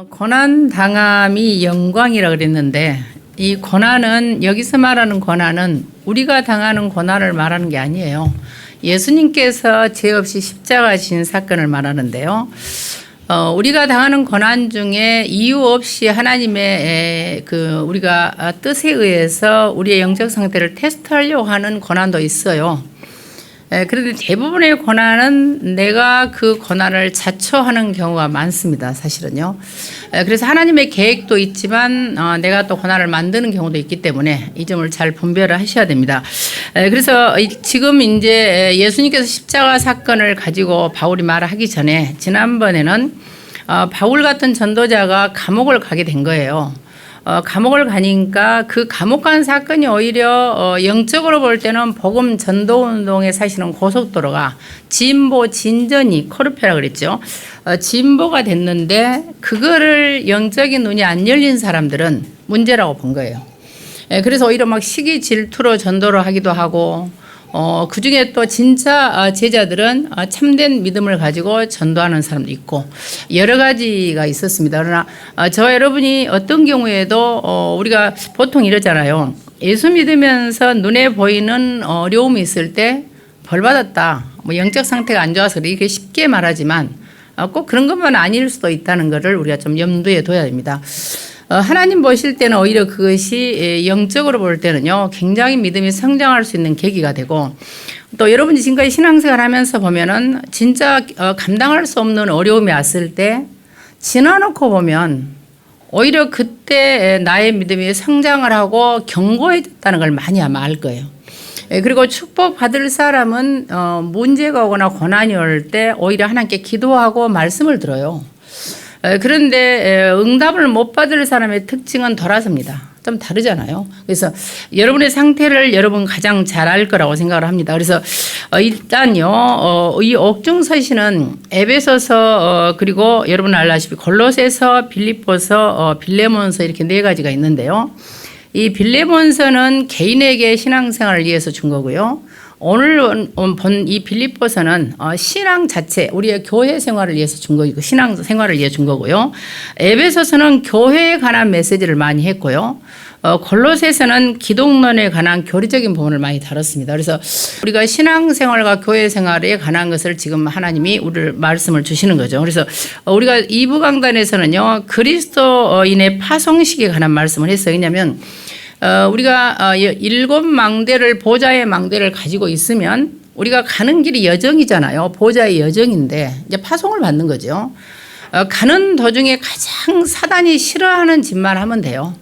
고난 당함이 영광이라 그랬는데 이 고난은 여기서 말하는 고난은 우리가 당하는 고난을 말하는 게 아니에요. 예수님께서 죄 없이 십자가 지신 사건을 말하는데요. 우리가 당하는 고난 중에 이유 없이 하나님의 우리가 뜻에 의해서 우리의 영적 상태를 테스트하려고 하는 고난도 있어요. 그런데 대부분의 고난은 내가 그 고난을 자초하는 경우가 많습니다. 사실은요. 그래서 하나님의 계획도 있지만 내가 또 고난을 만드는 경우도 있기 때문에 이 점을 잘 분별을 하셔야 됩니다. 그래서 지금 이제 예수님께서 십자가 사건을 가지고 바울이 말하기 전에 지난번에는 바울 같은 전도자가 감옥을 가게 된 거예요. 감옥을 가니까 그 감옥 간 사건이 오히려 영적으로 볼 때는 복음 전도 운동에 사실은 고속도로가 진보 진전이 코르페라 그랬죠. 진보가 됐는데 그거를 영적인 눈이 안 열린 사람들은 문제라고 본 거예요. 그래서 오히려 막 시기 질투로 전도를 하기도 하고 그 중에 또 진짜 제자들은 참된 믿음을 가지고 전도하는 사람도 있고 여러 가지가 있었습니다. 그러나 저와 여러분이 어떤 경우에도 우리가 보통 이러잖아요. 예수 믿으면서 눈에 보이는 어려움이 있을 때 벌 받았다. 뭐 영적 상태가 안 좋아서 이렇게 쉽게 말하지만 꼭 그런 것만 아닐 수도 있다는 것을 우리가 좀 염두에 둬야 됩니다. 하나님 보실 때는 오히려 그것이 영적으로 볼 때는요, 굉장히 믿음이 성장할 수 있는 계기가 되고, 또 여러분이 지금까지 신앙생활 하면서 보면은 진짜 감당할 수 없는 어려움이 왔을 때 지나놓고 보면 오히려 그때 나의 믿음이 성장을 하고 견고해졌다는 걸 많이 아마 알 거예요. 그리고 축복 받을 사람은 문제가 오거나 고난이 올 때 오히려 하나님께 기도하고 말씀을 들어요. 그런데 응답을 못 받을 사람의 특징은 돌아섭니다. 좀 다르잖아요. 그래서 여러분의 상태를 여러분 가장 잘 알 거라고 생각을 합니다. 그래서 일단요, 이 옥중서신은 에베소서 그리고 여러분 알다시피 골로새서, 빌립보서, 빌레몬서 이렇게 네 가지가 있는데요. 이 빌레몬서는 개인에게 신앙생활을 위해서 준 거고요. 오늘 본 이 빌립보서는 신앙 자체, 우리의 교회 생활을 위해서 준 거고, 신앙 생활을 위해 준 거고요. 에베소서는 교회에 관한 메시지를 많이 했고요. 골로새서는 기독론에 관한 교리적인 부분을 많이 다뤘습니다. 그래서 우리가 신앙 생활과 교회 생활에 관한 것을 지금 하나님이 우리를 말씀을 주시는 거죠. 그래서 우리가 2부 강단에서는요, 그리스도인의 파송식에 관한 말씀을 했어요. 왜냐하면 우리가 7망대를 보좌의 망대를 가지고 있으면 우리가 가는 길이 여정이잖아요. 보좌의 여정인데 이제 파송을 받는 거죠. 가는 도중에 가장 사단이 싫어하는 짓만 하면 돼요.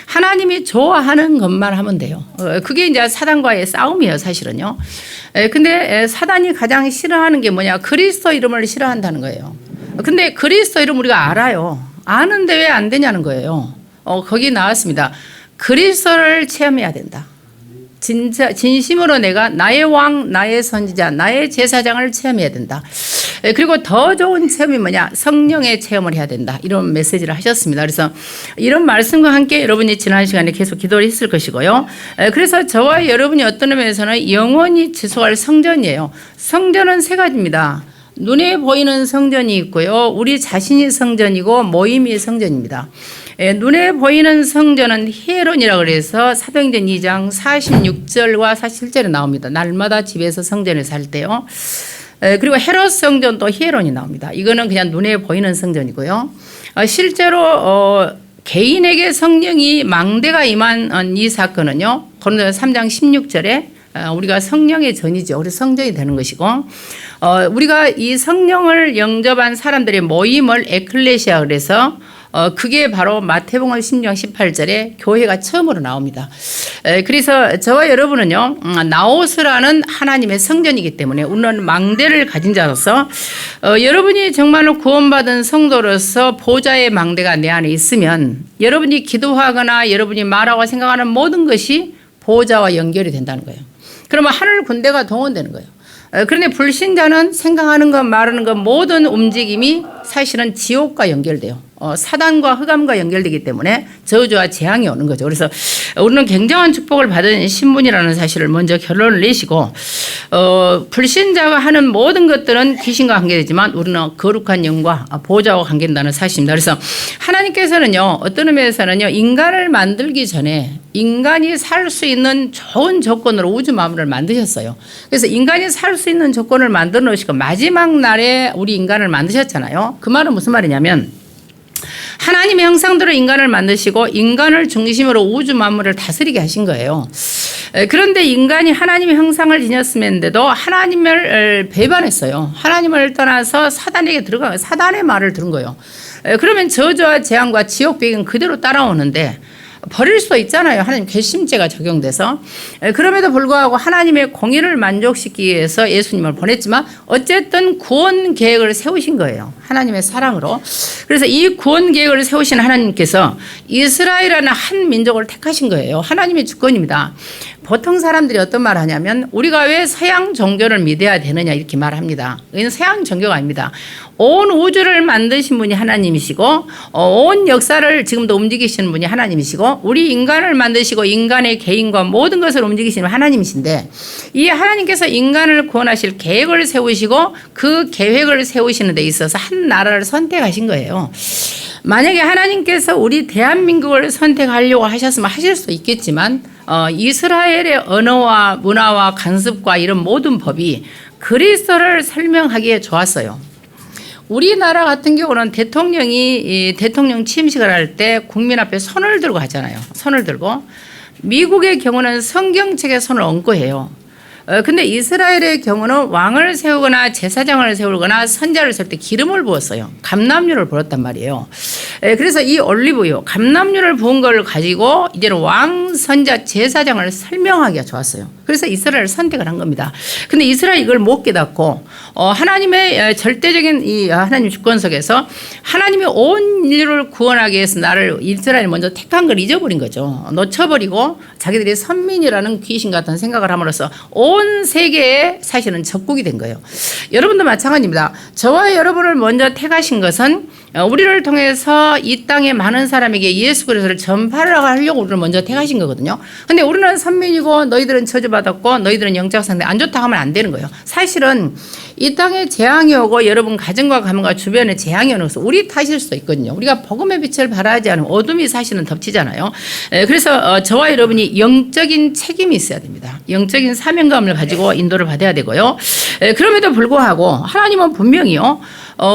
하나님이 좋아하는 것만 하면 돼요. 그게 이제 사단과의 싸움이에요, 사실은요. 근데 사단이 가장 싫어하는 게 뭐냐? 그리스도 이름을 싫어한다는 거예요. 근데 그리스도 이름 우리가 알아요. 아는데 왜 안 되냐는 거예요. 거기 나왔습니다. 그리스도를 체험해야 된다. 진짜 진심으로 내가 나의 왕, 나의 선지자, 나의 제사장을 체험해야 된다. 그리고 더 좋은 체험이 뭐냐? 성령의 체험을 해야 된다. 이런 메시지를 하셨습니다. 그래서 이런 말씀과 함께 여러분이 지난 시간에 계속 기도를 했을 것이고요. 그래서 저와 여러분이 어떤 의미에서는 영원히 지속할 성전이에요. 성전은 세 가지입니다. 눈에 보이는 성전이 있고요. 우리 자신이 성전이고 모임이 성전입니다. 눈에 보이는 성전은 히에론이라고 그래서 사도행전 2장 46절과 47절에 나옵니다. 날마다 집에서 성전에 살 때요. 그리고 헤롯 성전도 히에론이 나옵니다. 이거는 그냥 눈에 보이는 성전이고요. 실제로 개인에게 성령이 망대가 임한 이 사건은요. 고린도서 3장 16절에 우리가 성령의 전이죠. 그래서 성전이 되는 것이고, 우리가 이 성령을 영접한 사람들의 모임을 에클레시아 그래서 그게 바로 마태복음 10장 18절에 교회가 처음으로 나옵니다. 그래서 저와 여러분은요, 나오스라는 하나님의 성전이기 때문에 우리는 망대를 가진 자로서 여러분이 정말로 구원받은 성도로서 보좌의 망대가 내 안에 있으면 여러분이 기도하거나 여러분이 말하고 생각하는 모든 것이 보좌와 연결이 된다는 거예요. 그러면 하늘 군대가 동원되는 거예요. 그런데 불신자는 생각하는 것, 말하는 것 모든 움직임이 사실은 지옥과 연결돼요. 사단과 흑암과 연결되기 때문에 저주와 재앙이 오는 거죠. 그래서 우리는 굉장한 축복을 받은 신분이라는 사실을 먼저 결론을 내시고 불신자가 하는 모든 것들은 귀신과 관계되지만 우리는 거룩한 영과 보호자와 관계된다는 사실입니다. 그래서 하나님께서는요, 어떤 의미에서는요, 인간을 만들기 전에 인간이 살 수 있는 좋은 조건으로 우주 만물을 만드셨어요. 그래서 인간이 살 수 있는 조건을 만들어 놓으시고 마지막 날에 우리 인간을 만드셨잖아요. 그 말은 무슨 말이냐면 하나님의 형상대로 인간을 만드시고 인간을 중심으로 우주 만물을 다스리게 하신 거예요. 그런데 인간이 하나님의 형상을 지녔음에도 하나님을 배반했어요. 하나님을 떠나서 사단에게 들어가 사단의 말을 들은 거예요. 그러면 저주와 재앙과 지옥 배경 그대로 따라오는데 버릴 수도 있잖아요. 하나님 괘씸죄가 적용돼서. 그럼에도 불구하고 하나님의 공의를 만족시키기 위해서 예수님을 보냈지만 어쨌든 구원 계획을 세우신 거예요. 하나님의 사랑으로. 그래서 이 구원 계획을 세우신 하나님께서 이스라엘이라는 한 민족을 택하신 거예요. 하나님의 주권입니다. 보통 사람들이 어떤 말을 하냐면 우리가 왜 서양 종교를 믿어야 되느냐 이렇게 말합니다. 이건 서양 종교가 아닙니다. 온 우주를 만드신 분이 하나님이시고 온 역사를 지금도 움직이시는 분이 하나님이시고 우리 인간을 만드시고 인간의 개인과 모든 것을 움직이시는 하나님이신데 이 하나님께서 인간을 구원하실 계획을 세우시고 그 계획을 세우시는 데 있어서 한 나라를 선택하신 거예요. 만약에 하나님께서 우리 대한민국을 선택하려고 하셨으면 하실 수 있겠지만 이스라엘의 언어와 문화와 관습과 이런 모든 법이 그리스도를 설명하기에 좋았어요. 우리나라 같은 경우는 대통령이 대통령 취임식을 할 때 국민 앞에 손을 들고 하잖아요. 손을 들고. 미국의 경우는 성경책에 손을 얹고 해요. 근데 이스라엘의 경우는 왕을 세우거나 제사장을 세우거나 선자를 세울 때 기름을 부었어요. 감람유를 부었단 말이에요. 그래서 이 올리브유, 감람유를 부은 걸 가지고 이제는 왕, 선자, 제사장을 설명하기가 좋았어요. 그래서 이스라엘을 선택을 한 겁니다. 근데 이스라엘이 이걸 못 깨닫고 하나님의 절대적인 이 하나님 주권 속에서 하나님이 온 인류를 구원하기 위해서 나를 이스라엘이 먼저 택한 걸 잊어버린 거죠. 놓쳐버리고 자기들이 선민이라는 귀신 같은 생각을 함으로써 온 세계에 사실은 적국이 된 거예요. 여러분도 마찬가지입니다. 저와 여러분을 먼저 택하신 것은 우리를 통해서 이 땅에 많은 사람에게 예수 그리스도를 전파하려고 우리를 먼저 택하신 거거든요. 근데 우리는 선민이고 너희들은 저주받았고 너희들은 영적 상태 안 좋다 하면 안 되는 거예요. 사실은 이 땅에 재앙이 오고 여러분 가정과 가문과 주변에 재앙이 오는 것은 우리 탓일 수도 있거든요. 우리가 복음의 빛을 발하지 않으면 어둠이 사실은 덮치잖아요. 그래서 저와 여러분이 영적인 책임이 있어야 됩니다. 영적인 사명감을 가지고 인도를 받아야 되고요. 그럼에도 불구하고 하나님은 분명히요.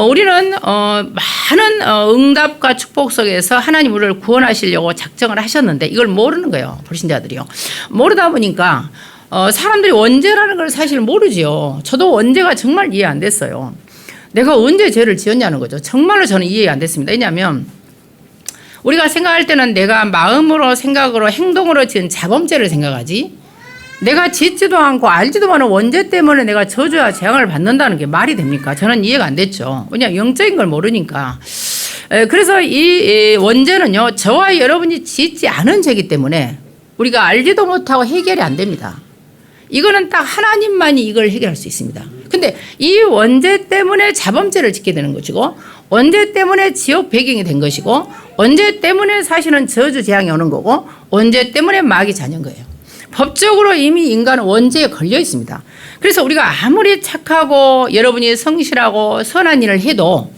우리는 많은 응답과 축복 속에서 하나님 우리를 구원하시려고 작정을 하셨는데 이걸 모르는 거예요. 불신자들이요. 모르다 보니까 사람들이 원죄라는 걸 사실 모르지요. 저도 원죄가 정말 이해 안 됐어요. 내가 언제 죄를 지었냐는 거죠. 정말로 저는 이해 안 됐습니다. 왜냐하면 우리가 생각할 때는 내가 마음으로 생각으로 행동으로 지은 자범죄를 생각하지 내가 짓지도 않고 알지도 않은 원죄 때문에 내가 저주와 재앙을 받는다는 게 말이 됩니까? 저는 이해가 안 됐죠. 왜냐하면 영적인 걸 모르니까. 그래서 이 원죄는요. 저와 여러분이 짓지 않은 죄이기 때문에 우리가 알지도 못하고 해결이 안 됩니다. 이거는 딱 하나님만이 이걸 해결할 수 있습니다. 근데 이 원죄 때문에 자범죄를 짓게 되는 것이고 원죄 때문에 지옥 배경이 된 것이고 원죄 때문에 사실은 저주 재앙이 오는 거고 원죄 때문에 마귀 자녀인 거예요. 법적으로 이미 인간은 원죄에 걸려 있습니다. 그래서 우리가 아무리 착하고 여러분이 성실하고 선한 일을 해도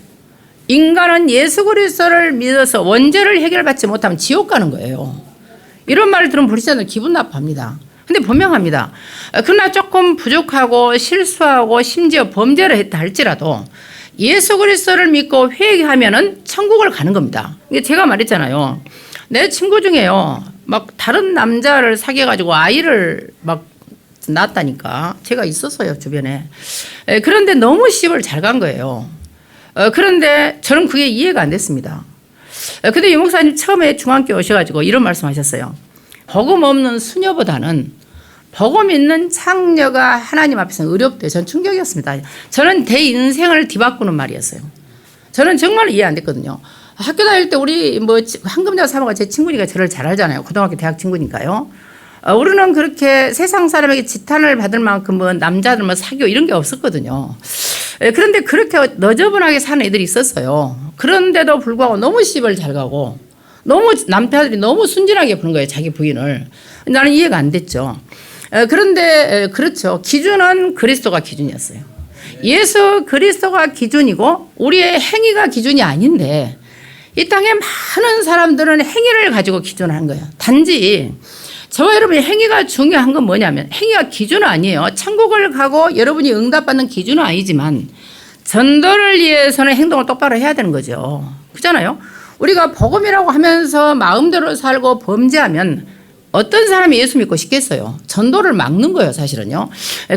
인간은 예수 그리스도를 믿어서 원죄를 해결받지 못하면 지옥 가는 거예요. 이런 말을 들으면 불신자들 기분 나빠합니다. 근데 분명합니다. 그러나 조금 부족하고 실수하고 심지어 범죄를 했다 할지라도 예수 그리스도를 믿고 회개하면은 천국을 가는 겁니다. 이게 제가 말했잖아요. 내 친구 중에요. 막 다른 남자를 사귀어가지고 아이를 막 낳았다니까. 제가 있었어요, 주변에. 그런데 너무 시집을 잘 간 거예요. 그런데 저는 그게 이해가 안 됐습니다. 근데 유 목사님 처음에 중앙교회 오셔가지고 이런 말씀 하셨어요. 복음 없는 수녀보다는 복음 있는 창녀가 하나님 앞에서 의롭대요. 전 충격이었습니다. 저는 내 인생을 뒤바꾸는 말이었어요. 저는 정말 이해 안 됐거든요. 학교 다닐 때 우리 한금자 사모가 제 친구니까 저를 잘 알잖아요. 고등학교 대학 친구니까요. 우리는 그렇게 세상 사람에게 지탄을 받을 만큼 남자들 사귀고 이런 게 없었거든요. 그런데 그렇게 너저분하게 사는 애들이 있었어요. 그런데도 불구하고 너무 시집을 잘 가고 너무 남편들이 너무 순진하게 보는 거예요. 자기 부인을. 나는 이해가 안 됐죠. 그런데 그렇죠. 기준은 그리스도가 기준이었어요. 예수 그리스도가 기준이고 우리의 행위가 기준이 아닌데 이 땅에 많은 사람들은 행위를 가지고 기준하는 거예요. 단지 저와 여러분의 행위가 중요한 건 뭐냐면 행위가 기준은 아니에요. 천국을 가고 여러분이 응답받는 기준은 아니지만 전도를 위해서는 행동을 똑바로 해야 되는 거죠. 그렇잖아요. 우리가 복음이라고 하면서 마음대로 살고 범죄하면 어떤 사람이 예수 믿고 싶겠어요? 전도를 막는 거예요, 사실은요.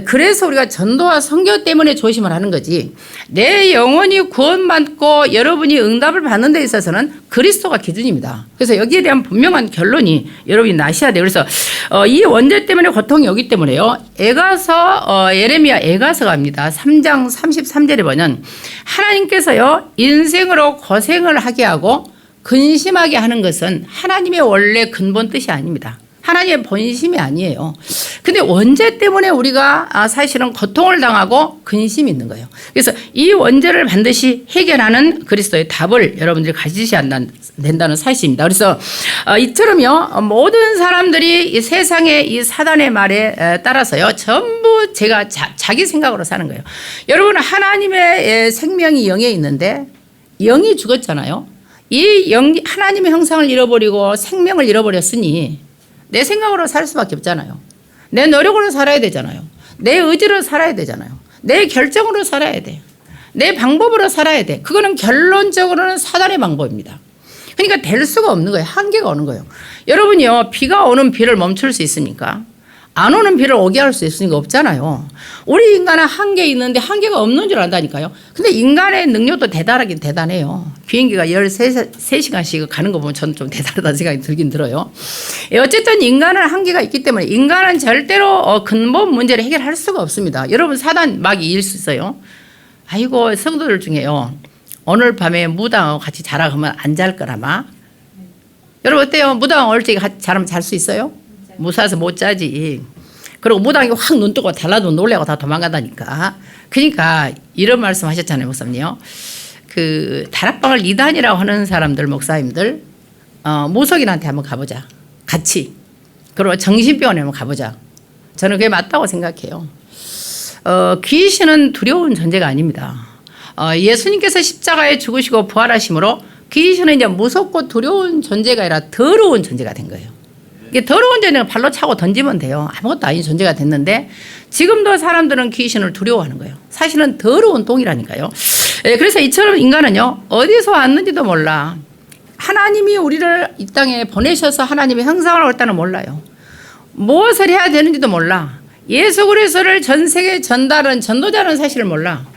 그래서 우리가 전도와 선교 때문에 조심을 하는 거지. 내 영혼이 구원받고 여러분이 응답을 받는 데 있어서는 그리스도가 기준입니다. 그래서 여기에 대한 분명한 결론이 여러분이 나셔야 돼요. 그래서 이 원죄 때문에 고통이 오기 때문에요. 에가서 예레미야 에가서가 합니다. 3장 33절에 보면 하나님께서요 인생으로 고생을 하게 하고 근심하게 하는 것은 하나님의 원래 근본 뜻이 아닙니다. 하나님의 본심이 아니에요. 근데 원죄 때문에 우리가 사실은 고통을 당하고 근심이 있는 거예요. 그래서 이 원죄를 반드시 해결하는 그리스도의 답을 여러분들이 가지셔야 된다는 사실입니다. 그래서 이처럼요 모든 사람들이 이 세상의 이 사단의 말에 따라서요 전부 제가 자기 생각으로 사는 거예요. 여러분 하나님의 생명이 영에 있는데 영이 죽었잖아요. 이 하나님의 형상을 잃어버리고 생명을 잃어버렸으니 내 생각으로 살 수밖에 없잖아요. 내 노력으로 살아야 되잖아요. 내 의지로 살아야 되잖아요. 내 결정으로 살아야 돼. 내 방법으로 살아야 돼. 그거는 결론적으로는 사단의 방법입니다. 그러니까 될 수가 없는 거예요. 한계가 오는 거예요. 여러분이요 비가 오는 비를 멈출 수 있습니까? 안 오는 비를 오게 할 수 있으니까 없잖아요. 우리 인간은 한계 있는데 한계가 없는 줄 안다니까요. 근데 인간의 능력도 대단하긴 대단해요. 비행기가 13시간씩 가는 거 보면 저는 좀 대단하다는 생각이 들긴 들어요. 어쨌든 인간은 한계가 있기 때문에 인간은 절대로 근본 문제를 해결할 수가 없습니다. 여러분 사단 막 이길 수 있어요. 아이고 성도들 중에요. 오늘 밤에 무당하고 같이 자라 그러면 안 잘 거라마. 여러분 어때요? 무당하고 얼찍 자라면 잘 수 있어요? 무사해서 못 자지. 그리고 무당이 확 눈 뜨고 달라도 놀래고 다 도망간다니까. 그러니까 이런 말씀 하셨잖아요, 목사님요. 그 다락방을 이단이라고 하는 사람들, 목사님들, 무속인한테 한번 가보자. 같이. 그리고 정신병원에 한번 가보자. 저는 그게 맞다고 생각해요. 귀신은 두려운 존재가 아닙니다. 예수님께서 십자가에 죽으시고 부활하심으로 귀신은 이제 무섭고 두려운 존재가 아니라 더러운 존재가 된 거예요. 이게 더러운 존재는 발로 차고 던지면 돼요. 아무것도 아닌 존재가 됐는데 지금도 사람들은 귀신을 두려워하는 거예요. 사실은 더러운 똥이라니까요. 그래서 이처럼 인간은요 어디서 왔는지도 몰라. 하나님이 우리를 이 땅에 보내셔서 하나님의 형상을 얻다는 몰라요. 무엇을 해야 되는지도 몰라. 예수 그리스도를 전 세계에 전달하는 전도자는 사실을 몰라.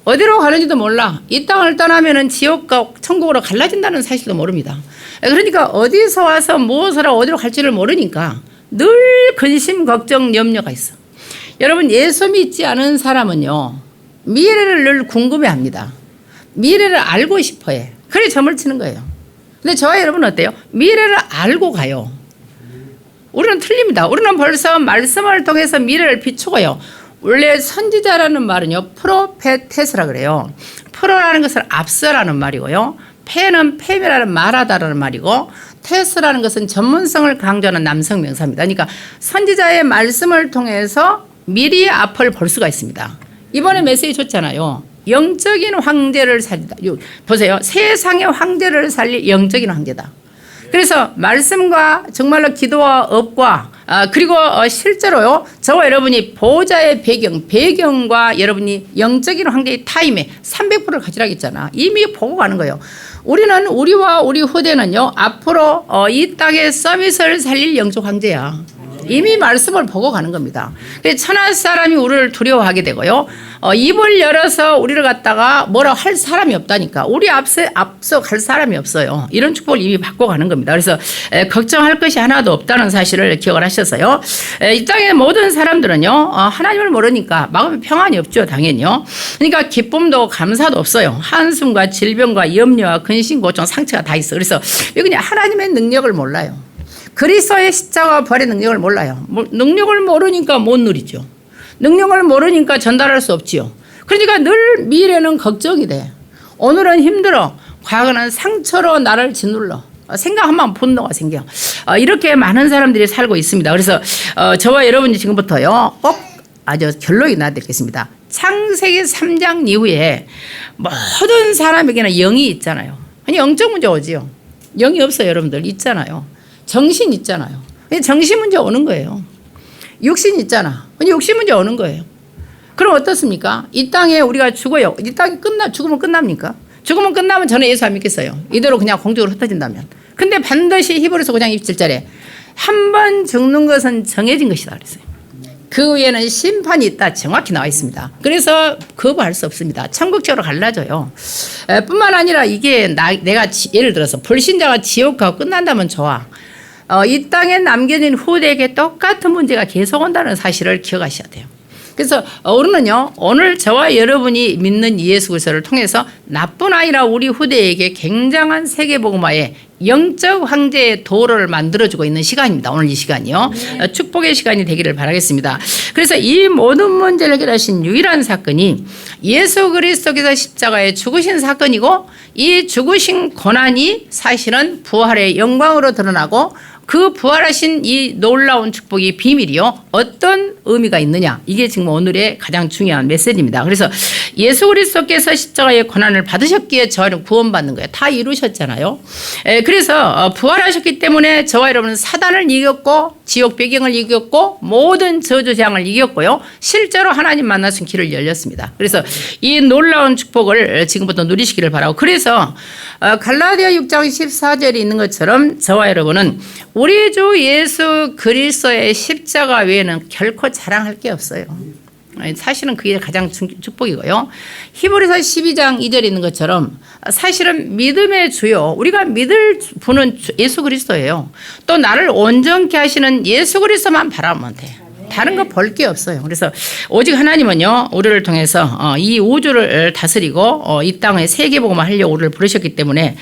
어디로 가는지도 몰라. 이 땅을 떠나면은 지옥과 천국으로 갈라진다는 사실도 모릅니다. 그러니까 어디서 와서 무엇을 하고 어디로 갈지를 모르니까 늘 근심, 걱정, 염려가 있어. 여러분 예수 믿지 않은 사람은요 미래를 늘 궁금해합니다. 미래를 알고 싶어해. 그래 점을 치는 거예요. 근데 저와 여러분은 어때요? 미래를 알고 가요. 우리는 틀립니다. 우리는 벌써 말씀을 통해서 미래를 비추고요. 원래 선지자라는 말은요 프로페테스라 그래요. 프로라는 것은 앞서라는 말이고요. 페는 페미라는 말하다라는 말이고 테스라는 것은 전문성을 강조하는 남성 명사입니다. 그러니까 선지자의 말씀을 통해서 미리 앞을 볼 수가 있습니다. 이번에 메시지 줬잖아요. 영적인 황제를 살리다. 보세요. 세상의 황제를 살릴 영적인 황제다. 그래서 말씀과 정말로 기도와 업과 그리고 실제로요 저와 여러분이 보호자의 배경과 여러분이 영적인 황제의 타임에 300%를 가지라고 했잖아. 이미 보고 가는 거예요. 우리는 우리와 우리 후대는요 앞으로 이 땅의 서밋을 살릴 영적 황제야. 이미 말씀을 보고 가는 겁니다. 천하 사람이 우리를 두려워하게 되고요. 입을 열어서 우리를 갖다가 뭐라 할 사람이 없다니까. 우리 앞서 갈 사람이 없어요. 이런 축복을 이미 받고 가는 겁니다. 그래서 걱정할 것이 하나도 없다는 사실을 기억을 하셔서요. 이 땅의 모든 사람들은요. 하나님을 모르니까 마음에 평안이 없죠. 당연히요. 그러니까 기쁨도 감사도 없어요. 한숨과 질병과 염려와 근심, 고통, 상처가 다 있어. 그래서 그냥 하나님의 능력을 몰라요. 그리스도의 십자가와 부활의 능력을 몰라요. 능력을 모르니까 못 누리죠. 능력을 모르니까 전달할 수 없지요. 그러니까 늘 미래는 걱정이 돼. 오늘은 힘들어. 과거는 상처로 나를 짓눌러. 생각하면 분노가 생겨. 이렇게 많은 사람들이 살고 있습니다. 그래서 저와 여러분이 지금부터요 꼭 아주 결론이 나드리겠습니다. 창세기 3장 이후에 모든 사람에게는 영이 있잖아요. 아니 영적 문제 오지요. 영이 없어요. 여러분들 있잖아요. 정신 있잖아요. 정신 문제 오는 거예요. 육신 있잖아. 육신 문제 오는 거예요. 그럼 어떻습니까? 이 땅에 우리가 죽어요. 이 땅이 죽으면 끝납니까? 죽으면 끝나면 저는 예수 안 믿겠어요. 이대로 그냥 공중으로 흩어진다면. 근데 반드시 히브리서 9장 27절에 한 번 죽는 것은 정해진 것이다 그랬어요. 그 위에는 심판이 있다 정확히 나와 있습니다. 그래서 거부할 수 없습니다. 천국적으로 갈라져요. 뿐만 아니라 이게 내가 예를 들어서 불신자가 지옥 가고 끝난다면 좋아. 이 땅에 남겨진 후대에게 똑같은 문제가 계속 온다는 사실을 기억하셔야 돼요. 그래서 우리는요 오늘 저와 여러분이 믿는 예수 그리스도를 통해서 나뿐 아니라 우리 후대에게 굉장한 세계복음화의 영적 황제의 도로를 만들어주고 있는 시간입니다. 오늘 이 시간이요. 축복의 시간이 되기를 바라겠습니다. 그래서 이 모든 문제를 해결하신 유일한 사건이 예수 그리스도께서 십자가에 죽으신 사건이고 이 죽으신 고난이 사실은 부활의 영광으로 드러나고 그 부활하신 이 놀라운 축복이 비밀이요. 어떤 의미가 있느냐. 이게 지금 오늘의 가장 중요한 메시지입니다. 그래서 예수 그리스도께서 십자가의 고난을 받으셨기에 저희는 구원받는 거예요. 다 이루셨잖아요. 그래서 부활하셨기 때문에 저와 여러분은 사단을 이겼고 지옥 배경을 이겼고 모든 저주재앙을 이겼고요. 실제로 하나님 만나신 길을 열렸습니다. 그래서 이 놀라운 축복을 지금부터 누리시기를 바라고 그래서 갈라디아 6장 14절에 있는 것처럼 저와 여러분은 우리 주 예수 그리스도의 십자가 외에는 결코 자랑할 게 없어요. 사실은 그게 가장 축복이고요. 히브리서 12장 2절에 있는 것처럼 사실은 믿음의 주요 우리가 믿을 분은 예수 그리스도예요. 또 나를 온전케 하시는 예수 그리스도만 바라보면 돼. 다른 거 볼 게 없어요. 그래서 오직 하나님은요 우리를 통해서 이 우주를 다스리고 이 땅에 세계복음을 하려고 우리를 부르셨기 때문에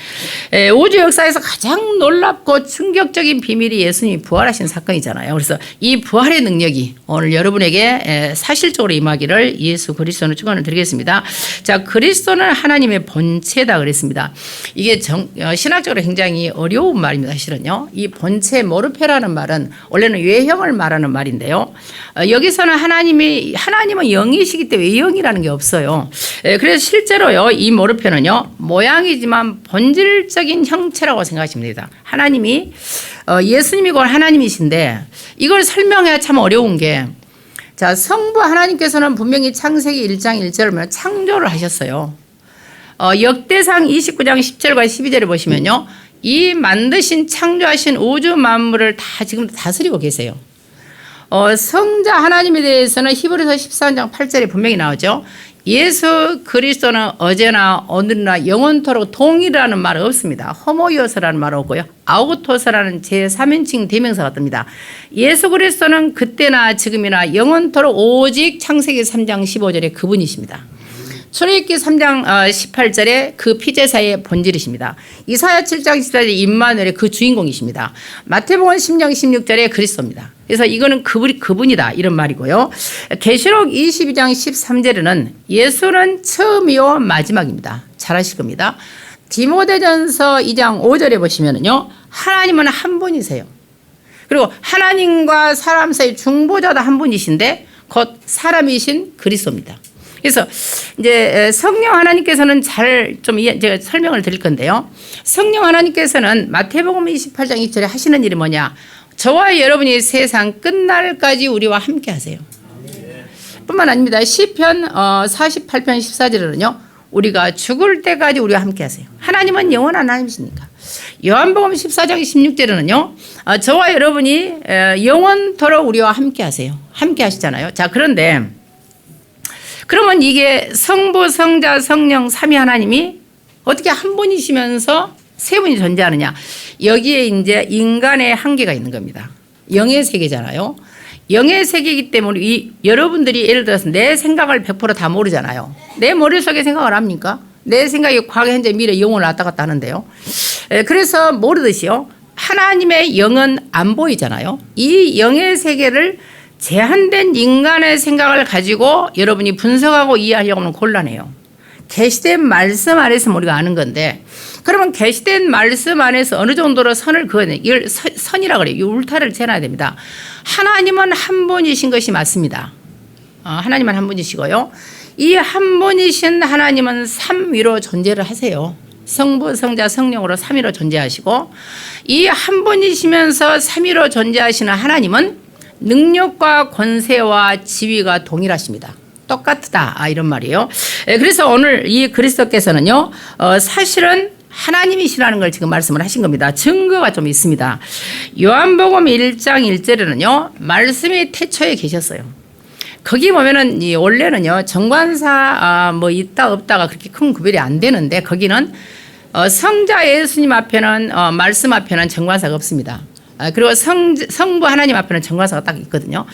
우주 역사에서 가장 놀랍고 충격적인 비밀이 예수님이 부활하신 사건이잖아요. 그래서 이 부활의 능력이 오늘 여러분에게 사실적으로 임하기를 예수 그리스도는 축원을 드리겠습니다. 자, 그리스도는 하나님의 본체다 그랬습니다. 이게 신학적으로 굉장히 어려운 말입니다. 사실은요. 이 본체 모르페라는 말은 원래는 외형을 말하는 말인데요. 여기서는 하나님은 영이시기 때문에 외형이라는 게 없어요. 그래서 실제로요 이 모르페는요 모양이지만 본질적인 형체라고 생각하시면 됩니다. 하나님이 예수님이고 하나님이신데 이걸 설명해야 참 어려운 게 자, 성부 하나님께서는 분명히 창세기 1장 1절을 보면 창조를 하셨어요. 역대상 29장 10절과 12절을 보시면요 이 만드신 창조하신 우주 만물을 다 지금 다스리고 계세요. 성자 하나님에 대해서는 히브리서 14장 8절에 분명히 나오죠. 예수 그리스도는 어제나 오늘이나 영원토록 동일이라는 말 없습니다. 호모이오스라는 말 없고요. 아우토스라는 제3인칭 대명사가 뜹니다. 예수 그리스도는 그때나 지금이나 영원토록 오직 창세기 3장 15절에 그분이십니다. 출애굽기 3장 18절에 그 피제사의 본질이십니다. 이사야 7장 14절에 임마누엘의 그 주인공이십니다. 마태복음 10장 16절에 그리스도입니다. 그래서 이거는 그분이다 이런 말이고요. 계시록 22장 13절에는 예수는 처음이요 마지막입니다. 잘 아실 겁니다. 디모데전서 2장 5절에 보시면은요 하나님은 한 분이세요. 그리고 하나님과 사람 사이 중보자도 한 분이신데 곧 사람이신 그리스도입니다. 그래서 이제 성령 하나님께서는 제가 설명을 드릴 건데요. 성령 하나님께서는 마태복음 28장 2절에 하시는 일이 뭐냐? 저와 여러분이 세상 끝날까지 우리와 함께 하세요. 뿐만 아닙니다. 시편 48편 14절에는요. 우리가 죽을 때까지 우리와 함께 하세요. 하나님은 영원한 하나님이시니까. 요한복음 14장 16절에는요. 저와 여러분이 영원토록 우리와 함께 하세요. 함께 하시잖아요. 자, 그런데 그러면 이게 성부, 성자, 성령, 삼위 하나님이 어떻게 한 분이시면서 세 분이 존재하느냐. 여기에 이제 인간의 한계가 있는 겁니다. 영의 세계잖아요. 영의 세계이기 때문에 여러분들이 예를 들어서 내 생각을 100% 다 모르잖아요. 내 머릿속에 생각을 합니까? 내 생각이 과거, 현재, 미래, 영혼을 왔다 갔다 하는데요. 그래서 모르듯이요. 하나님의 영은 안 보이잖아요. 이 영의 세계를 제한된 인간의 생각을 가지고 여러분이 분석하고 이해하려고 하면 곤란해요. 계시된 말씀 안에서 우리가 아는 건데, 그러면 계시된 말씀 안에서 어느 정도로 선을 그어내, 이걸 선이라고 그래요. 이 울타리를 재놔야 됩니다. 하나님은 한 분이신 것이 맞습니다. 하나님은 한 분이시고요. 이 한 분이신 하나님은 삼위로 존재를 하세요. 성부, 성자, 성령으로 삼위로 존재하시고, 이 한 분이시면서 삼위로 존재하시는 하나님은 능력과 권세와 지위가 동일하십니다. 똑같다, 이런 말이에요. 그래서 오늘 이 그리스도께서는요, 사실은 하나님이시라는 걸 지금 말씀을 하신 겁니다. 증거가 좀 있습니다. 요한복음 1장 1절에는요, 말씀이 태초에 계셨어요. 거기 보면은 원래는요, 정관사 뭐 있다 없다가 그렇게 큰 구별이 안 되는데, 거기는 성자 예수님 앞에는 말씀 앞에는 정관사가 없습니다. 그리고 성부 하나님 앞에는 정관사가 딱 있거든요.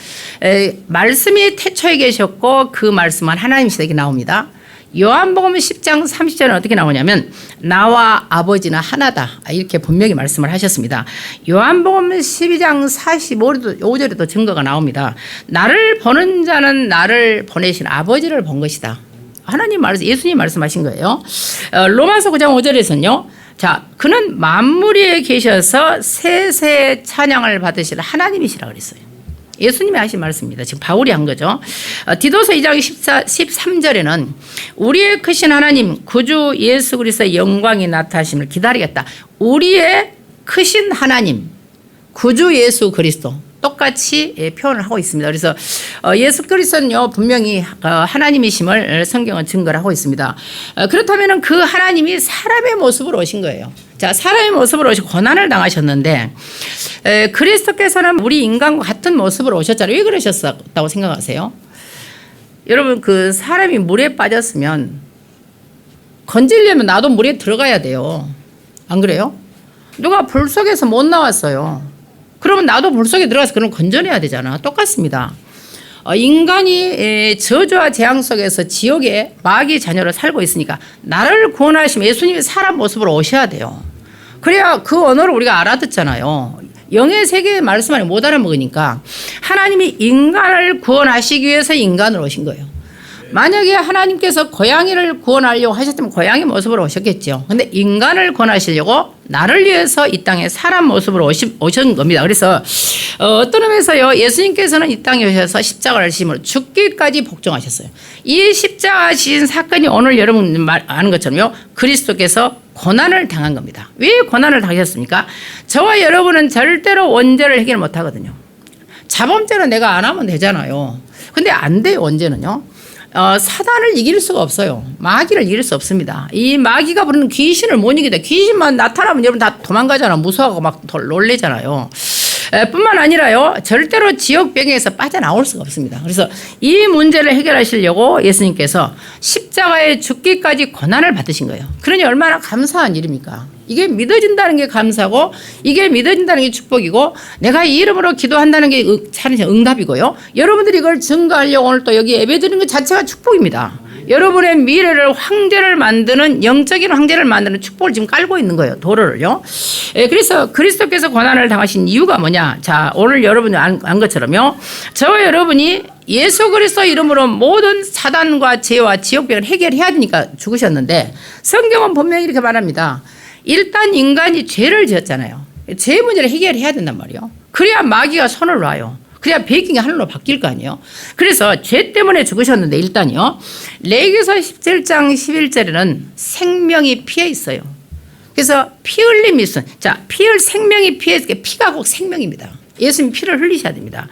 말씀이 태초에 계셨고 그 말씀은 하나님이시다, 이렇게 나옵니다. 요한복음 10장 30절은 어떻게 나오냐면 나와 아버지는 하나다, 이렇게 분명히 말씀을 하셨습니다. 요한복음 12장 45절에도 증거가 나옵니다. 나를 보는 자는 나를 보내신 아버지를 본 것이다. 하나님 말씀, 예수님 말씀하신 거예요. 로마서 9장 5절에서는요. 자, 그는 만물 위에 계셔서 세세 찬양을 받으실 하나님이시라 그랬어요. 예수님이 하신 말씀입니다. 지금 바울이 한 거죠. 디도서 2장 13절에는 우리의 크신 하나님 구주 예수 그리스도의 영광이 나타나심을 기다리겠다. 우리의 크신 하나님 구주 예수 그리스도 똑같이 표현을 하고 있습니다. 그래서 예수 그리스도는요, 분명히 하나님이심을 성경은 증거를 하고 있습니다. 그렇다면 그 하나님이 사람의 모습으로 오신 거예요. 자, 사람의 모습으로 오시고 고난을 당하셨는데, 그리스도께서는 우리 인간과 같은 모습으로 오셨잖아요. 왜 그러셨다고 생각하세요? 여러분, 그 사람이 물에 빠졌으면 건지려면 나도 물에 들어가야 돼요. 안 그래요? 누가 불 속에서 못 나왔어요. 그러면 나도 물 속에 들어가서 그럼 건져내야 되잖아. 똑같습니다. 인간이 저주와 재앙 속에서 지옥에 마귀 자녀로 살고 있으니까 나를 구원하시면 예수님이 사람 모습으로 오셔야 돼요. 그래야 그 언어를 우리가 알아듣잖아요. 영의 세계의 말씀을 못 알아먹으니까 하나님이 인간을 구원하시기 위해서 인간으로 오신 거예요. 만약에 하나님께서 고양이를 구원하려고 하셨다면 고양이 모습으로 오셨겠죠. 근데 인간을 구원하시려고 나를 위해서 이 땅에 사람 모습으로 오신 겁니다. 그래서 어떤 의미에서요, 예수님께서는 이 땅에 오셔서 십자가를 지심으로 죽기까지 복종하셨어요. 이 십자가 지신 사건이 오늘 여러분 아는 것처럼요, 그리스도께서 고난을 당한 겁니다. 왜 고난을 당하셨습니까? 저와 여러분은 절대로 원죄를 해결 못 하거든요. 자범죄는 내가 안 하면 되잖아요. 근데 안 돼요, 원죄는요. 사단을 이길 수가 없어요. 마귀를 이길 수 없습니다. 이 마귀가 부르는 귀신을 못 이기다. 귀신만 나타나면 여러분 다 도망가잖아. 무서워하고 막 놀래잖아요. 뿐만 아니라요, 절대로 지옥병에서 빠져나올 수가 없습니다. 그래서 이 문제를 해결하시려고 예수님께서 십자가에 죽기까지 고난을 받으신 거예요. 그러니 얼마나 감사한 일입니까? 이게 믿어진다는 게 감사고, 이게 믿어진다는 게 축복이고, 내가 이 이름으로 기도한다는 게 응답이고요. 여러분들이 이걸 증거하려고 오늘 또 여기 예배드리는 것 자체가 축복입니다. 여러분의 미래를 황제를 만드는, 영적인 황제를 만드는 축복을 지금 깔고 있는 거예요. 도로를요. 그래서 그리스도께서 고난을 당하신 이유가 뭐냐? 자, 오늘 여러분이 안 것처럼요, 저와 여러분이 예수 그리스도 이름으로 모든 사단과 죄와 지옥병을 해결해야 되니까 죽으셨는데, 성경은 분명히 이렇게 말합니다. 일단 인간이 죄를 지었잖아요. 죄 문제를 해결해야 된단 말이에요. 그래야 마귀가 손을 놔요. 그래야 배경이 하늘로 바뀔 거 아니에요. 그래서 죄 때문에 죽으셨는데, 일단요, 레위기서 17장 11절에는 생명이 피해 있어요. 그래서 피 흘림이 있어요. 자, 생명이 피해 있으니까 피가 꼭 생명입니다. 예수님 피를 흘리셔야 됩니다.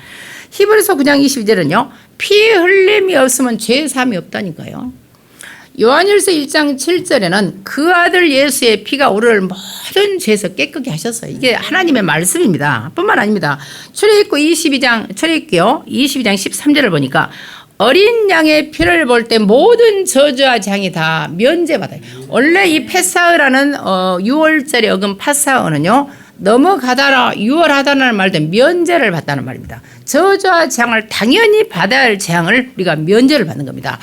히브리서 9장 22절은요, 피 흘림이 없으면 죄 사함이 없다니까요. 요한일서 1장 7절에는 그 아들 예수의 피가 우리를 모든 죄에서 깨끗게 하셨어요. 이게 하나님의 말씀입니다. 뿐만 아닙니다. 출애굽기 22장 13절을 보니까 어린 양의 피를 볼 때 모든 저주와 재앙이 다 면제받아요. 원래 이 패사흐라는 6월절에 어긴 파사흐는요, 넘어가다라, 유월하다라는 말도 면제를 받다는 말입니다. 저주와 재앙을 당연히 받아야 할 재앙을 우리가 면제를 받는 겁니다.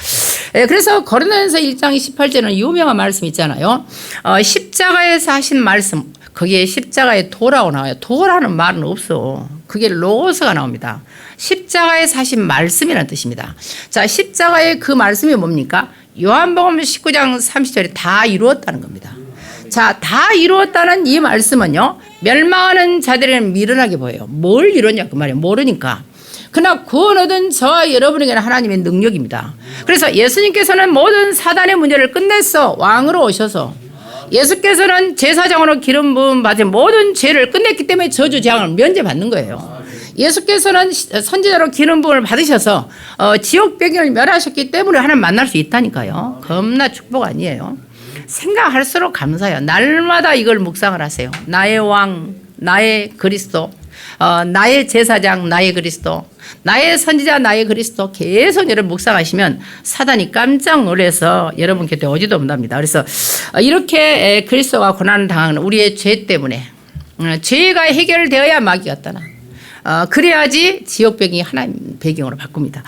그래서 고린도전서 1장 18절에는 유명한 말씀 있잖아요. 십자가에서 하신 말씀, 거기에 십자가에 도라고 나와요. 도라는 말은 없어. 그게 로고스가 나옵니다. 십자가에 사신 말씀이라는 뜻입니다. 자, 십자가의 그 말씀이 뭡니까? 요한복음 19장 30절에 다 이루었다는 겁니다. 자, 다 이루었다는 이 말씀은요, 멸망하는 자들에게는 미련하게 보여요. 뭘 이뤘냐 그 말이에요. 모르니까. 그러나 구원 얻은 저와 여러분에게는 하나님의 능력입니다. 그래서 예수님께서는 모든 사단의 문제를 끝내서 왕으로 오셔서, 예수께서는 제사장으로 기름 부음 받은 모든 죄를 끝냈기 때문에 저주 재앙을 면제받는 거예요. 예수께서는 선지자로 기름 부음을 받으셔서 지옥 배경을 멸하셨기 때문에 하나님 만날 수 있다니까요. 겁나 축복 아니에요. 생각할수록 감사해요. 날마다 이걸 묵상을 하세요. 나의 왕, 나의 그리스도, 나의 제사장, 나의 그리스도, 나의 선지자, 나의 그리스도, 계속 여러분 묵상하시면 사단이 깜짝 놀라서 여러분 곁에 오지도 못합니다. 그래서 이렇게 그리스도가 고난을 당하는 우리의 죄 때문에, 죄가 해결되어야 마귀가 떠나. 그래야지 지옥 배경이 하나님 배경으로 바꿉니다.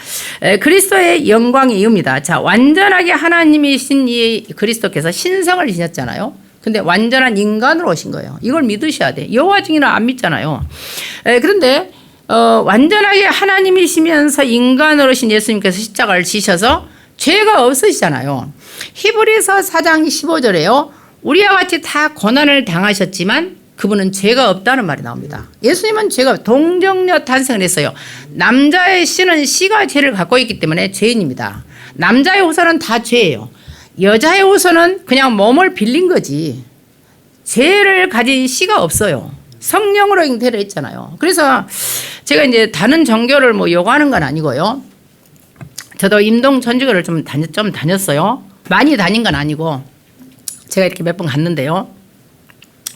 그리스도의 영광의 이유입니다. 자, 완전하게 하나님이신 이 그리스도께서 신성을 지녔잖아요. 근데 완전한 인간으로 오신 거예요. 이걸 믿으셔야 돼. 여호와 증인은 안 믿잖아요. 그런데 완전하게 하나님이시면서 인간으로 오신 예수님께서 십자가를 지셔서 죄가 없으시잖아요. 히브리서 4장 15절에요. 우리와 같이 다 고난을 당하셨지만 그분은 죄가 없다는 말이 나옵니다. 예수님은 죄가 동정녀 탄생을 했어요. 남자의 씨는 씨가 죄를 갖고 있기 때문에 죄인입니다. 남자의 후손은 다 죄예요. 여자의 후손은 그냥 몸을 빌린 거지. 죄를 가진 씨가 없어요. 성령으로 잉태를 했잖아요. 그래서 제가 이제 다른 종교를 뭐 요구하는 건 아니고요. 저도 임동 전주교를 좀 다녔어요. 많이 다닌 건 아니고 제가 이렇게 몇 번 갔는데요.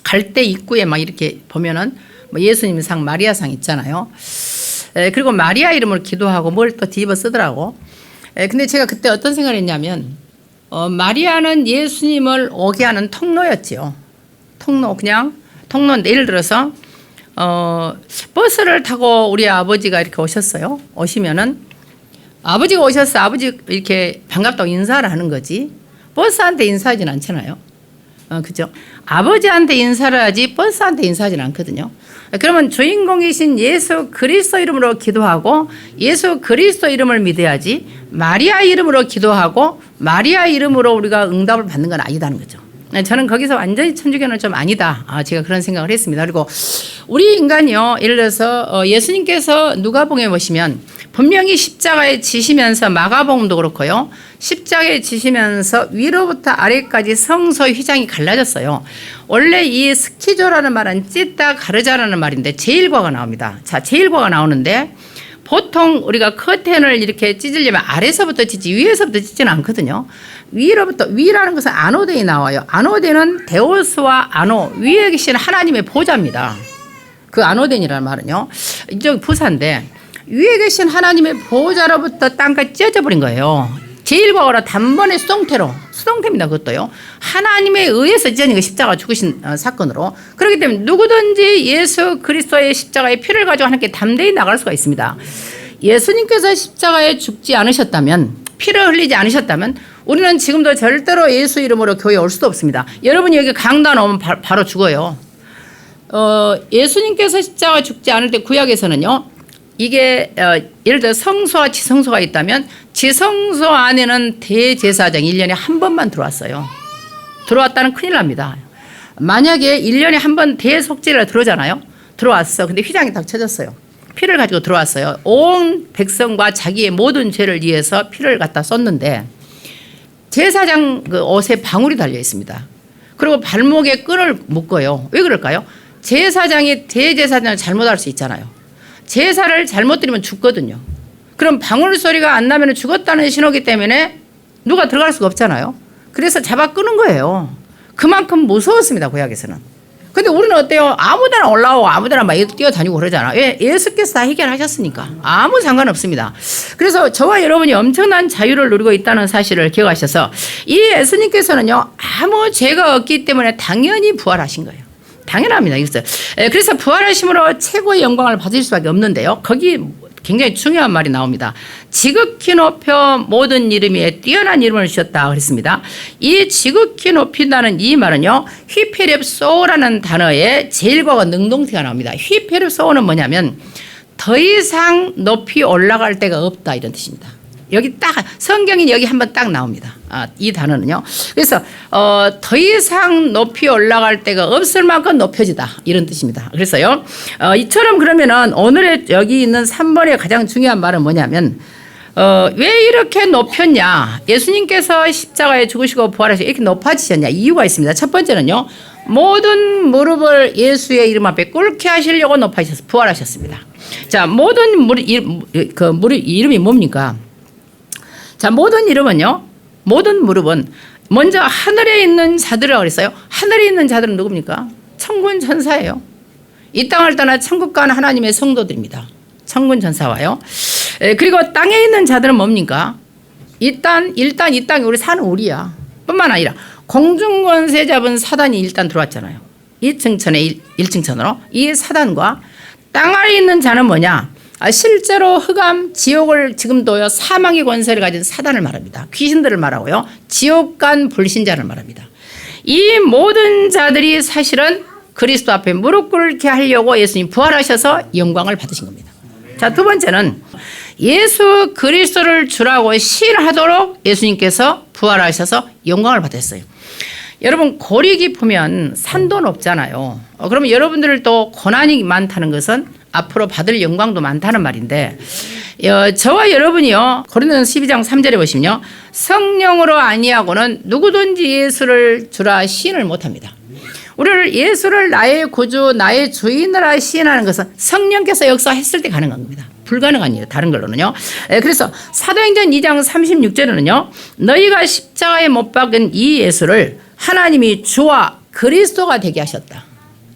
갈 때 입구에 막 이렇게 보면은 뭐 예수님 상, 마리아 상 있잖아요. 그리고 마리아 이름으로 기도하고 뭘 또 뒤집어 쓰더라고. 근데 제가 그때 어떤 생각을 했냐면, 마리아는 예수님을 오게 하는 통로였지요. 통로인데 예를 들어서, 버스를 타고 우리 아버지가 이렇게 오셨어요. 오시면은, 아버지가 오셨어. 아버지 이렇게 반갑다고 인사를 하는 거지. 버스한테 인사하진 않잖아요. 그죠? 아버지한테 인사를 하지 버스한테 인사하진 않거든요. 그러면 주인공이신 예수 그리스도 이름으로 기도하고 예수 그리스도 이름을 믿어야지 마리아 이름으로 기도하고 마리아 이름으로 우리가 응답을 받는 건 아니다는 거죠. 저는 거기서 완전히 천주교는 좀 아니다. 제가 그런 생각을 했습니다. 그리고 우리 인간이요. 예를 들어서 예수님께서 누가복음에 보시면 분명히 십자가에 지시면서 마가복음도 그렇고요. 십자가에 지시면서 위로부터 아래까지 성소 휘장이 갈라졌어요. 원래 이 스키조라는 말은 찢다 가르자라는 말인데 제1과가 나옵니다. 자, 제1과가 나오는데 보통 우리가 커튼을 이렇게 찢으려면 아래서부터 찢지 위에서부터 찢지는 않거든요. 위로부터, 위라는 것은 아노데이 나와요. 아노데는 데오스와 아노, 위에 계신 하나님의 보좌입니다. 그 아노덴이라는 말은요. 이쪽 부사인데 위에 계신 하나님의 보좌로부터 땅까지 찢어져 버린 거예요. 제1과거라 단번에 수동태입니다. 그것도요. 하나님에 의해서 찢어진 거 십자가 죽으신 사건으로. 그렇기 때문에 누구든지 예수 그리스도의 십자가의 피를 가지고 하나님께 담대히 나갈 수가 있습니다. 예수님께서 십자가에 죽지 않으셨다면, 피를 흘리지 않으셨다면 우리는 지금도 절대로 예수 이름으로 교회에 올 수도 없습니다. 여러분이 여기 강단 오면 바로 죽어요. 예수님께서 십자가 죽지 않을 때 구약에서는요. 이게 예를 들어 성소와 지성소가 있다면 지성소 안에는 대제사장이 1년에 한 번만 들어왔어요. 들어왔다는 큰일 납니다. 만약에 1년에 한 번 대속죄를 들어오잖아요. 들어왔어. 근데 휘장이 딱 쳐졌어요. 피를 가지고 들어왔어요. 온 백성과 자기의 모든 죄를 위해서 피를 갖다 쏟는데 제사장 그 옷에 방울이 달려 있습니다. 그리고 발목에 끈을 묶어요. 왜 그럴까요? 제사장이 대제사장을 잘못할 수 있잖아요. 제사를 잘못 드리면 죽거든요. 그럼 방울 소리가 안 나면 죽었다는 신호기 때문에 누가 들어갈 수가 없잖아요. 그래서 잡아 끄는 거예요. 그만큼 무서웠습니다. 구약에서는. 근데 우리는 어때요? 아무데나 올라오고 아무데나 막 뛰어다니고 그러잖아. 왜? 예수께서 다 해결하셨으니까. 아무 상관없습니다. 그래서 저와 여러분이 엄청난 자유를 누리고 있다는 사실을 기억하셔서 이 예수님께서는요. 아무 죄가 없기 때문에 당연히 부활하신 거예요. 당연합니다. 그래서 부활하심으로 최고의 영광을 받을 수밖에 없는데요. 거기 굉장히 중요한 말이 나옵니다. 지극히 높여 모든 이름 위에 뛰어난 이름을 주셨다 그랬습니다. 이 지극히 높인다는 이 말은요, 휘페렙소라는 단어에 제일과가 능동태가 나옵니다. 휘페렙소는 뭐냐면 더 이상 높이 올라갈 데가 없다 이런 뜻입니다. 여기 딱 성경이 여기 한번 딱 나옵니다. 이 단어는요. 그래서 더 이상 높이 올라갈 데가 없을 만큼 높여지다 이런 뜻입니다. 그래서요. 이처럼 그러면은 오늘의 여기 있는 3번의 가장 중요한 말은 뭐냐면 왜 이렇게 높였냐? 예수님께서 십자가에 죽으시고 부활하시고 이렇게 높아지셨냐? 이유가 있습니다. 첫 번째는요. 모든 무릎을 예수의 이름 앞에 꿇게 하시려고 높아지셔서 부활하셨습니다. 자, 모든 무릎 이름이 뭡니까? 자, 모든 이름은요, 모든 무릎은 먼저 하늘에 있는 자들이라고 그랬어요. 하늘에 있는 자들은 누굽니까? 천군 천사예요. 이 땅을 떠나 천국 가는 하나님의 성도들입니다. 천군 천사와요. 그리고 땅에 있는 자들은 뭡니까? 일단 이 땅에 우리 사는 우리야. 뿐만 아니라 공중 권세 잡은 사단이 일단 들어왔잖아요. 1층천에 1층천으로 이 사단과 땅 아래 있는 자는 뭐냐? 실제로 흑암, 지옥을 지금도요 사망의 권세를 가진 사단을 말합니다. 귀신들을 말하고요. 지옥 간 불신자를 말합니다. 이 모든 자들이 사실은 그리스도 앞에 무릎 꿇게 하려고 예수님 부활하셔서 영광을 받으신 겁니다. 자, 두 번째는 예수 그리스도를 주라고 시인하도록 예수님께서 부활하셔서 영광을 받았어요. 여러분 고리 깊으면 산도 높잖아요. 그러면 여러분들도 고난이 많다는 것은 앞으로 받을 영광도 많다는 말인데 저와 여러분이요 고린도전서 12장 3절에 보시면요 성령으로 아니하고는 누구든지 예수를 주라 시인을 못합니다. 우리를 예수를 나의 구주 나의 주인으로 시인하는 것은 성령께서 역사했을 때 가능한 겁니다. 불가능한 일이에요. 다른 걸로는요. 그래서 사도행전 2장 36절에는요 너희가 십자가에 못 박은 이 예수를 하나님이 주와 그리스도가 되게 하셨다.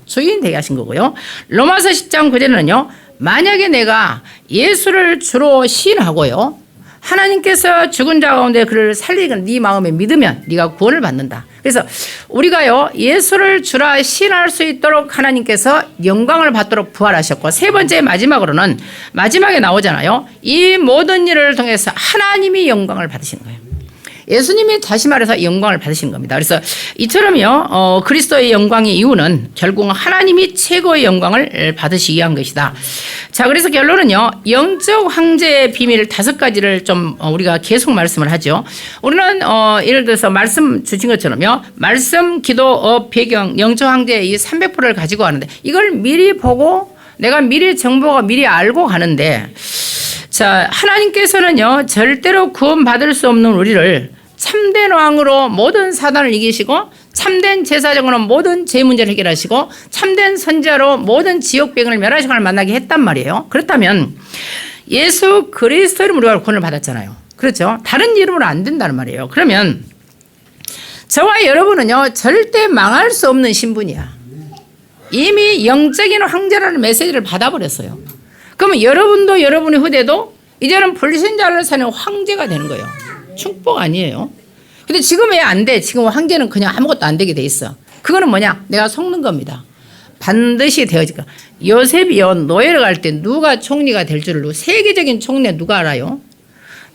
주인 되게 하신 거고요. 로마서 10장 9절에는요. 만약에 내가 예수를 주로 시인하고요. 하나님께서 죽은 자 가운데 그를 살리건 네 마음에 믿으면 네가 구원을 받는다. 그래서 우리가요. 예수를 주라 시인할 수 있도록 하나님께서 영광을 받도록 부활하셨고 세 번째 마지막으로는 마지막에 나오잖아요. 이 모든 일을 통해서 하나님이 영광을 받으시는 거예요. 예수님이 다시 말해서 영광을 받으시는 겁니다. 그래서 이처럼요, 그리스도의 영광의 이유는 결국은 하나님이 최고의 영광을 받으시기 위한 것이다. 자, 그래서 결론은요, 영적 황제의 비밀 5가지를 좀 우리가 계속 말씀을 하죠. 우리는 예를 들어서 말씀 주신 것처럼요, 말씀, 기도, 업, 배경, 영적 황제의 이 300%를 가지고 가는데 이걸 미리 보고 내가 미리 정보가 미리 알고 가는데 자, 하나님께서는요, 절대로 구원받을 수 없는 우리를 참된 왕으로 모든 사단을 이기시고 참된 제사장으로 모든 죄 문제를 해결하시고 참된 선지자로 모든 지옥 배경을 멸하시는 시간을 만나게 했단 말이에요. 그렇다면 예수 그리스도 이름으로 우리가 구원을 받았잖아요. 그렇죠? 다른 이름으로 안 된다는 말이에요. 그러면 저와 여러분은요, 절대 망할 수 없는 신분이야. 이미 영적인 황제라는 메시지를 받아버렸어요. 그러면 여러분도 여러분의 후대도 이제는 불신자를 사는 황제가 되는 거예요. 축복 아니에요. 근데 지금 왜 안 돼? 지금 황제는 그냥 아무것도 안 되게 돼 있어. 그거는 뭐냐? 내가 속는 겁니다. 반드시 되어질 거야. 요셉이요 노예를 갈 때 누가 총리가 될 줄을 세계적인 총리 누가 알아요?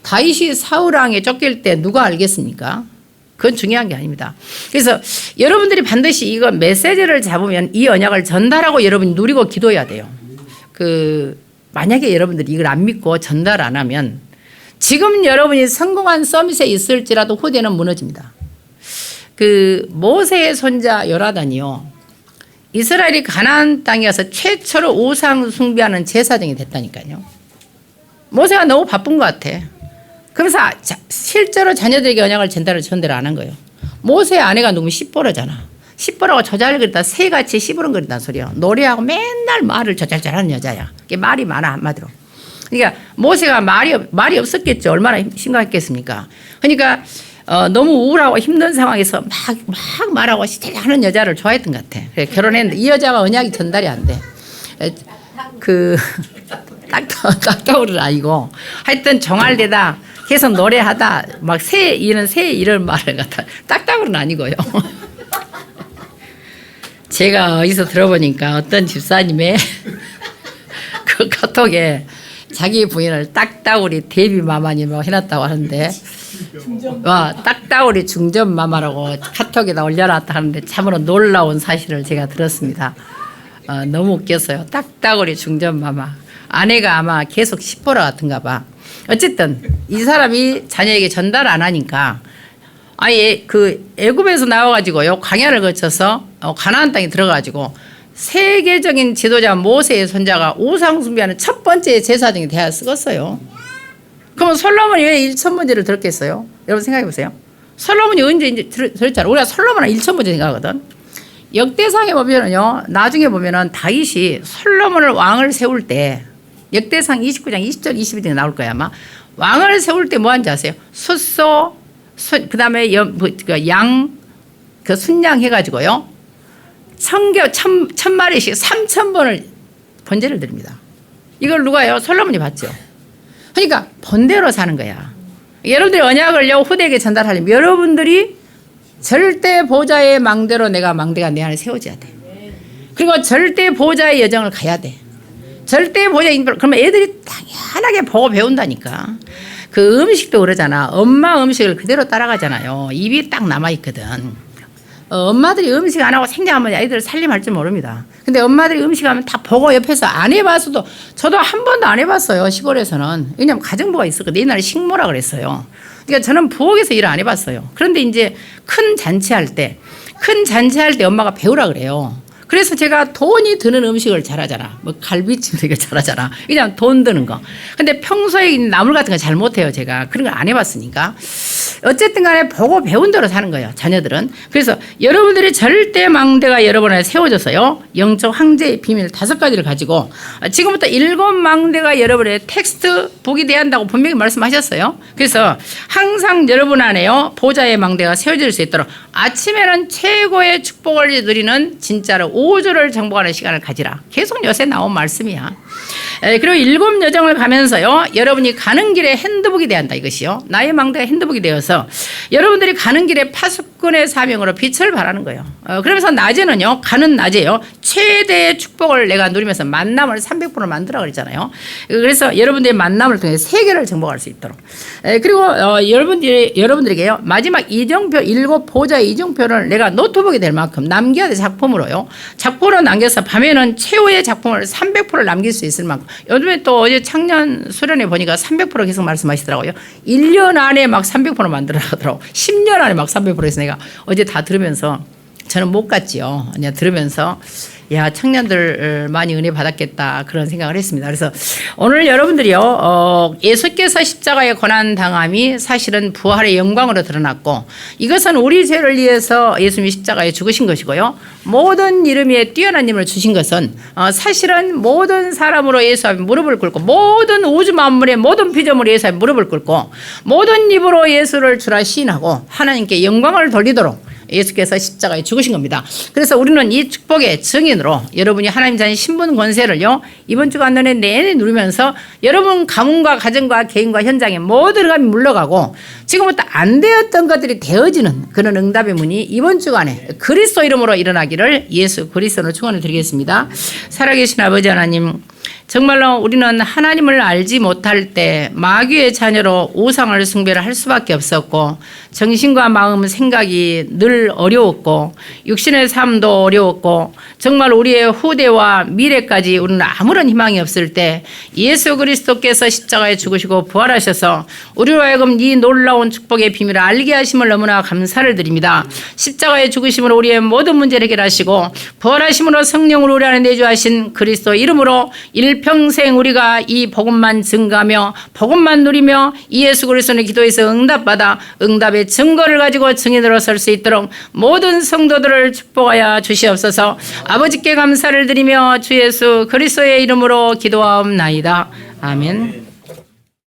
다윗이 사울왕에 쫓길 때 누가 알겠습니까? 그건 중요한 게 아닙니다. 그래서 여러분들이 반드시 이거 메시지를 잡으면 이 언약을 전달하고 여러분이 누리고 기도해야 돼요. 만약에 여러분들이 이걸 안 믿고 전달 안 하면 지금 여러분이 성공한 서밋에 있을지라도 후대는 무너집니다. 모세의 손자 요나단이요. 이스라엘이 가나안 땅에 와서 최초로 우상 숭배하는 제사장이 됐다니까요. 모세가 너무 바쁜 것 같아. 그래서 실제로 자녀들에게 언약을 전달을 안 한 거예요. 모세의 아내가 누구면 시보라잖아. 시보라고 저잘거리다 새같이 시부렁거린다는 소리야. 노래하고 맨날 말을 저잘잘하는 여자야. 말이 많아 한마디로. 그러니까 모세가 말이 없었겠죠. 얼마나 심각했겠습니까. 그러니까 너무 우울하고 힘든 상황에서 막 말하고 하는 여자를 좋아했던 것 같아. 그래, 결혼했는데 이 여자가 언약이 전달이 안 돼. 딱따구를 아니고 하여튼 정알되다 계속 노래하다 막 새 이런 말을 갖다 딱따구는 아니고요. 제가 어디서 들어보니까 어떤 집사님의 그 카톡에 자기 부인을 딱따구리 데뷔 마마니 뭐 해놨다고 하는데 와 딱따구리 중전 마마라고 카톡에다 올려놨다 하는데 참으로 놀라운 사실을 제가 들었습니다. 너무 웃겼어요. 딱따구리 중전 마마. 아내가 아마 계속 시퍼러 같은가 봐. 어쨌든 이 사람이 자녀에게 전달 안 하니까 아예 그 애굽에서 나와가지고요 광야를 거쳐서 가나안 땅에 들어가지고 세계적인 지도자 모세의 손자가 우상 숭배하는 첫 번째 제사장이 되어 쓰겠어요. 그러면 솔로몬이 왜 1,000번째를 들었겠어요? 여러분 생각해 보세요. 솔로몬이 언제 이제 들었잖아요. 우리가 솔로몬은 1,000번째 생각하거든. 역대상에 보면은요, 나중에 보면은 다윗이 솔로몬을 왕을 세울 때 역대상 29장 20절 22절에 나올 거야 아마. 왕을 세울 때 뭐 하는지 아세요? 숫소, 그다음에 그 순양 해가지고요. 1,000마리씩 3,000번을 번제를 드립니다. 이걸 누가요? 솔로몬이 받죠. 그러니까 번대로 사는 거야. 여러분들이 언약을요 후대에게 전달하려면 여러분들이 절대 보좌의 망대로 내가 망대가 내 안에 세워져야 돼. 그리고 절대 보좌의 여정을 가야 돼. 절대 보좌의 인물. 그러면 애들이 당연하게 보고 배운다니까. 그 음식도 그러잖아. 엄마 음식을 그대로 따라가잖아요. 입이 딱 남아있거든. 엄마들이 음식 안 하고 생장하면 아이들 살림할 줄 모릅니다. 근데 엄마들이 음식하면 다 보고 옆에서 안 해봤어도 저도 한 번도 안 해봤어요. 시골에서는. 왜냐하면 가정부가 있었거든요. 옛날에 식모라 그랬어요. 그러니까 저는 부엌에서 일을 안 해봤어요. 그런데 이제 큰 잔치할 때 엄마가 배우라 그래요. 그래서 제가 돈이 드는 음식을 잘하잖아. 뭐 갈비찜 되게 잘하잖아. 그냥 돈 드는 거. 근데 평소에 나물 같은 거 잘 못해요. 제가 그런 걸 안 해봤으니까. 어쨌든 간에 보고 배운 대로 사는 거예요. 자녀들은. 그래서 여러분들이 절대 망대가 여러분에 세워져서요. 영적 황제의 비밀 5가지를 가지고 지금부터 7망대가 여러분의 텍스트북이 돼야 한다고 분명히 말씀하셨어요. 그래서 항상 여러분 안에요. 보좌의 망대가 세워질 수 있도록 아침에는 최고의 축복을 누리는 진짜로 우주를 정복하는 시간을 가지라. 계속 요새 나온 말씀이야. 그리고 7 여정을 가면서요. 여러분이 가는 길에 핸드북이 돼야 한다 이것이요. 나의 망대가 핸드북이 되어서 여러분들이 가는 길에 파수꾼의 사명으로 빛을 발하는 거예요. 그러면서 낮에는요. 가는 낮에요. 최대의 축복을 내가 누리면서 만남을 300% 만들어 그랬잖아요. 그래서 여러분들의 만남을 통해 세계를 정복할 수 있도록. 그리고 여러분들에게요. 마지막 이정표 7 보좌의 이정표를 내가 노트북이 될 만큼 남겨야 돼 작품으로요. 작품으로 남겨서 밤에는 최후의 작품을 300% 남길 수 있을 만큼. 요즘에 또 어제 창년 수련회 보니까 300% 계속 말씀하시더라고요. 1년 안에 막 300% 만들어 가더라고. 10년 안에 막 300% 해서 내가 어제 다 들으면서 저는 못 갔지요. 그냥 들으면서 야 청년들 많이 은혜 받았겠다 그런 생각을 했습니다. 그래서 오늘 여러분들이요 예수께서 십자가에 고난 당함이 사실은 부활의 영광으로 드러났고 이것은 우리 죄를 위해서 예수님이 십자가에 죽으신 것이고요. 모든 이름 위에 뛰어난 힘을 주신 것은 사실은 모든 사람으로 예수 앞에 무릎을 꿇고 모든 우주 만물의 모든 피조물이 예수 앞에 무릎을 꿇고 모든 입으로 예수를 주라 시인하고 하나님께 영광을 돌리도록 예수께서 십자가에 죽으신 겁니다. 그래서 우리는 이 축복의 증인으로 여러분이 하나님 자녀 신분 권세를요 이번 주가 내내 누리면서 여러분 가문과 가정과 개인과 현장에 모든 감이 물러가고 지금부터 안 되었던 것들이 되어지는 그런 응답의 문이 이번 주간에 그리스도 이름으로 일어나기를 예수 그리스도로 축원을 드리겠습니다. 살아계신 아버지 하나님, 정말로 우리는 하나님을 알지 못할 때 마귀의 자녀로 우상을 숭배를 할 수밖에 없었고 정신과 마음 생각이 늘 어려웠고 육신의 삶도 어려웠고 정말 우리의 후대와 미래까지 우리는 아무런 희망이 없을 때 예수 그리스도께서 십자가에 죽으시고 부활하셔서 우리로 하여금 이 놀라운 축복의 비밀을 알게 하심을 너무나 감사를 드립니다. 십자가의 죽으심으로 우리의 모든 문제를 해결하시고 부활하심으로 성령으로 우리 안에 내주하신 그리스도 이름으로 일평생 우리가 이 복음만 증가하며 복음만 누리며 이 예수 그리스도의 기도에서 응답받아 응답의 증거를 가지고 증인으로 설 수 있도록 모든 성도들을 축복하여 주시옵소서. 아버지께 감사를 드리며 주 예수 그리스도의 이름으로 기도하옵나이다. 아멘.